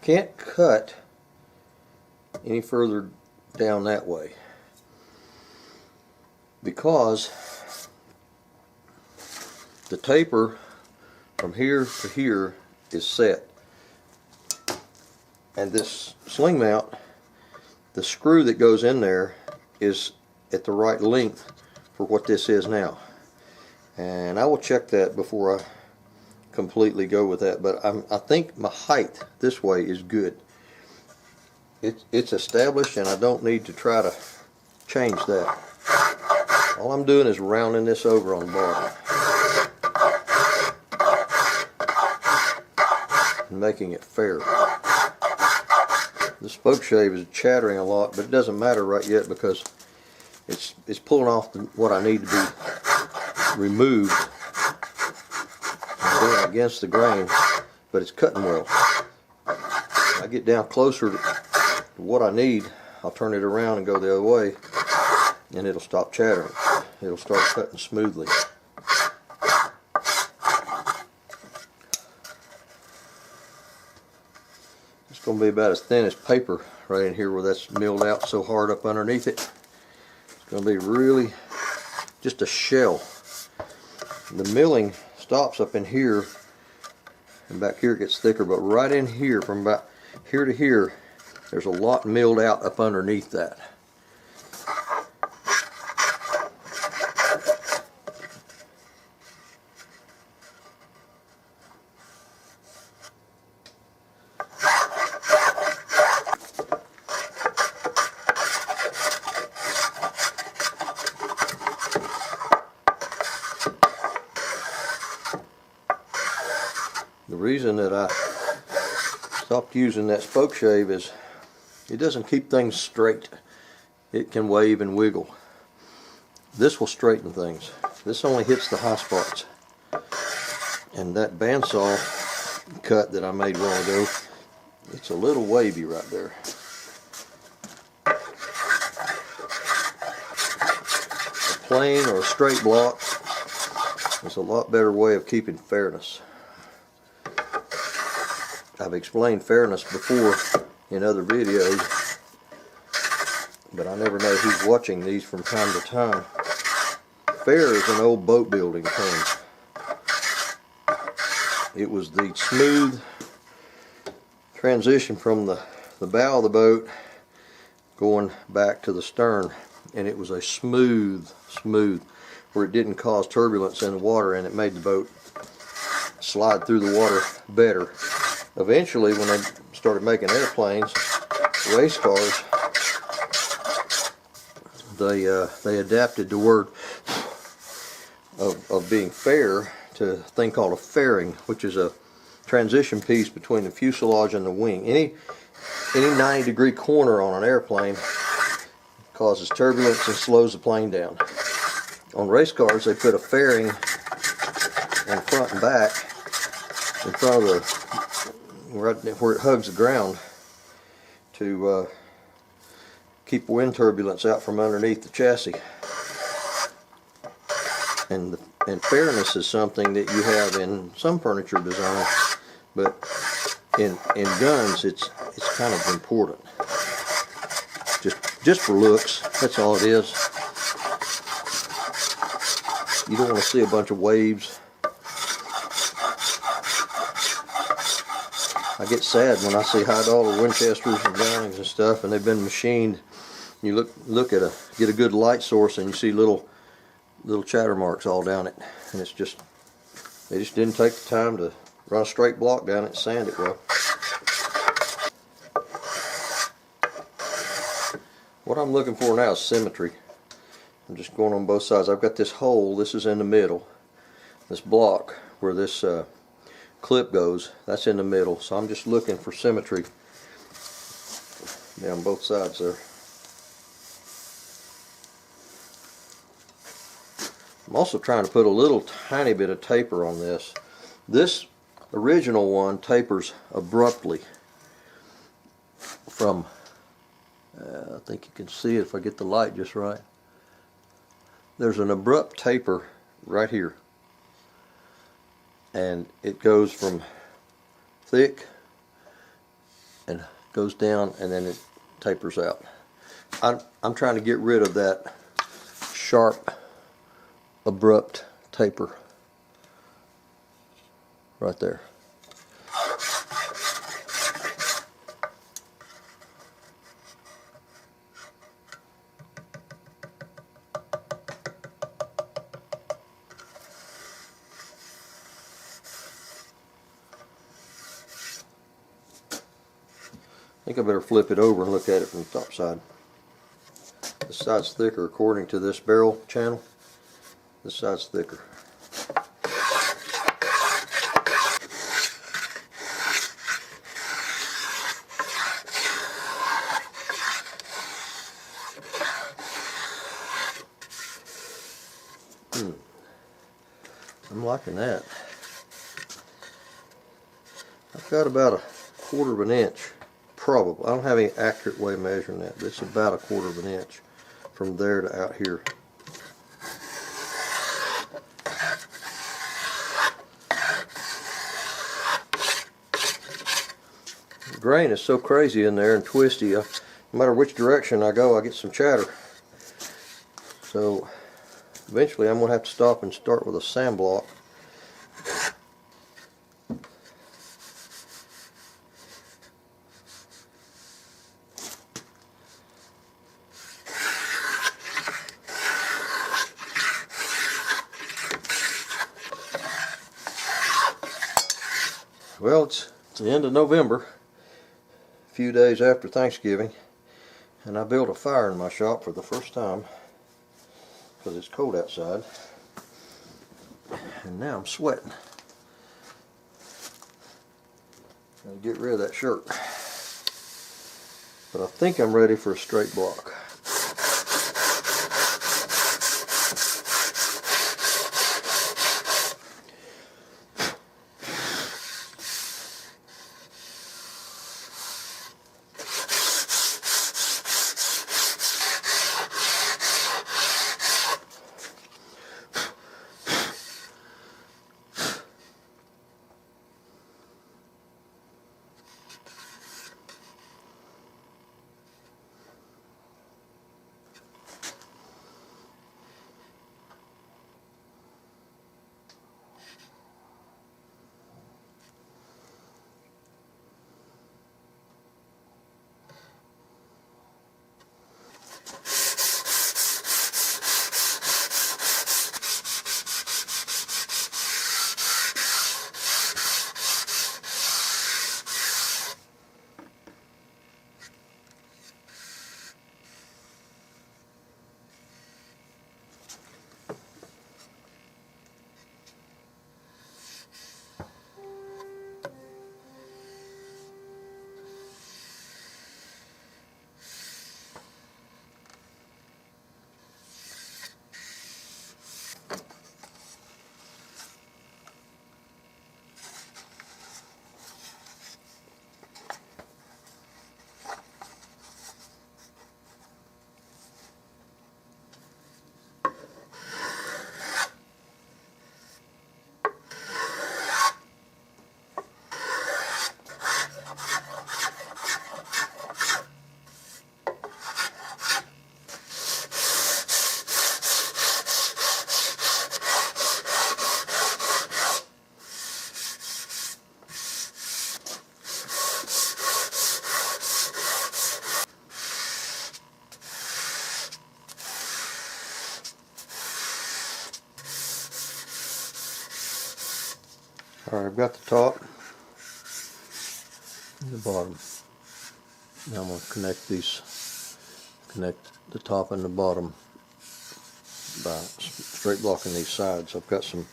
can't cut any further down that way because the taper from here to here is set, and this sling mount, the screw that goes in there is at the right length for what this is now. And I will check that before I completely go with that, but I think my height this way is good. It's established, and I don't need to try to change that. All I'm doing is rounding this over on the bottom and making it fair. The spoke shave is chattering a lot, but it doesn't matter right yet because it's pulling off what I need to be removed and going against the grain, but it's cutting well. When I get down closer to what I need, I'll turn it around and go the other way, and it'll stop chattering. It'll start cutting smoothly. It's going to be about as thin as paper right in here where that's milled out so hard up underneath it. It's going to be really just a shell. The milling stops up in here, and back here it gets thicker, but right in here, from about here to here, there's a lot milled out up underneath that. The reason that I stopped using that spoke shave is it doesn't keep things straight. It can wave and wiggle. This will straighten things. This only hits the high spots. And that bandsaw cut that I made a while ago, it's a little wavy right there. A plain or a straight block is a lot better way of keeping fairness. I've explained fairness before in other videos, but I never know who's watching these from time to time. Fair is an old boat building term. It was the smooth transition from the bow of the boat going back to the stern, and it was a smooth where it didn't cause turbulence in the water, and it made the boat slide through the water better. Eventually, when they started making airplanes, race cars, they adapted the word of being fair to a thing called a fairing, which is a transition piece between the fuselage and the wing. Any 90-degree corner on an airplane causes turbulence and slows the plane down. On race cars, they put a fairing in front and back in front of the right where it hugs the ground to keep wind turbulence out from underneath the chassis. And fairness is something that you have in some furniture design, but in guns it's kind of important. Just for looks, that's all it is. You don't want to see a bunch of waves. I get sad when I see high dollar Winchesters and Brownings and stuff, and they've been machined. You look at get a good light source, and you see little chatter marks all down it, and it's just they just didn't take the time to run a straight block down it and sand it well. What I'm looking for now is symmetry. I'm just going on both sides. I've got this hole. This is in the middle. This block where this clip goes, that's in the middle, so I'm just looking for symmetry down both sides there. I'm also trying to put a little tiny bit of taper on this. This original one tapers abruptly from I think you can see it if I get the light just right. There's an abrupt taper right here, and it goes from thick and goes down, and then it tapers out. I'm trying to get rid of that sharp, abrupt taper right there. I think I better flip it over and look at it from the top side. This side's thicker according to this barrel channel. This side's thicker. I'm liking that. I've got about a quarter of an inch, probably. I don't have any accurate way of measuring that, but it's about a quarter of an inch from there to out here. The grain is so crazy in there and twisty. No matter which direction I go, I get some chatter. So eventually I'm going to have to stop and start with a sand block. Well, it's the end of November, a few days after Thanksgiving, and I built a fire in my shop for the first time because it's cold outside, and now I'm sweating. Gotta get rid of that shirt, but I think I'm ready for a straight block. Alright, I've got the top and the bottom. Now I'm going to connect the top and the bottom by straight blocking these sides. I've got some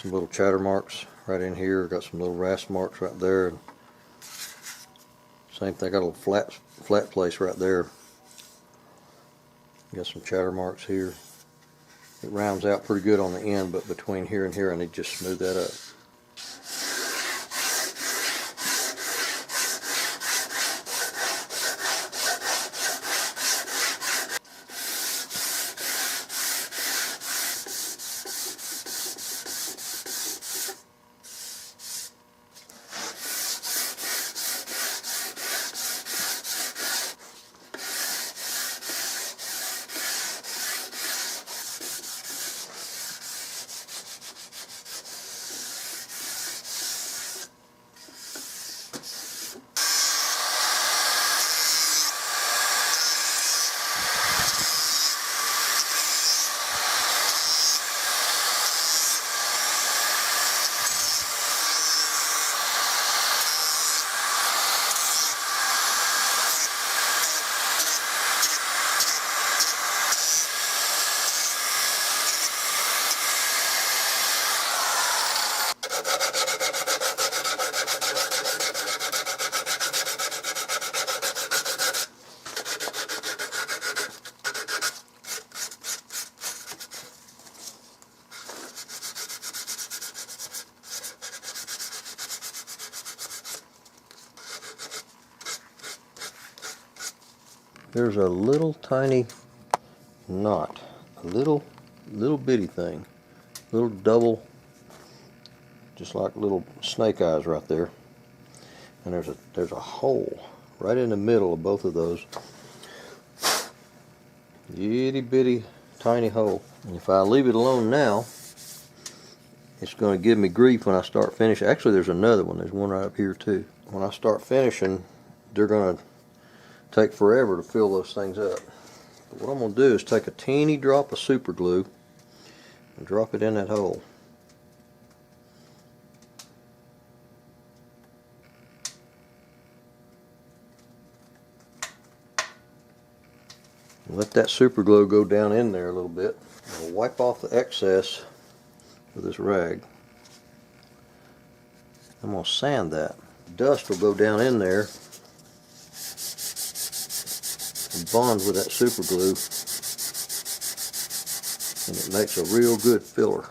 little chatter marks right in here. I've got some little rasp marks right there. And same thing, I got a little flat place right there. Got some chatter marks here. It rounds out pretty good on the end, but between here and here I need to just smooth that up. there's a little tiny knot, a little bitty thing, little double, just like little snake eyes right there. And there's a hole right in the middle of both of those. Itty bitty tiny hole. And if I leave it alone now, it's going to give me grief when I start finishing. Actually, there's another one. There's one right up here too. When I start finishing, they're going to take forever to fill those things up. But what I'm going to do is take a teeny drop of super glue and drop it in that hole. And let that super glue go down in there a little bit. I'll wipe off the excess with this rag. I'm going to sand that. Dust will go down in there and bond with that super glue, and it makes a real good filler.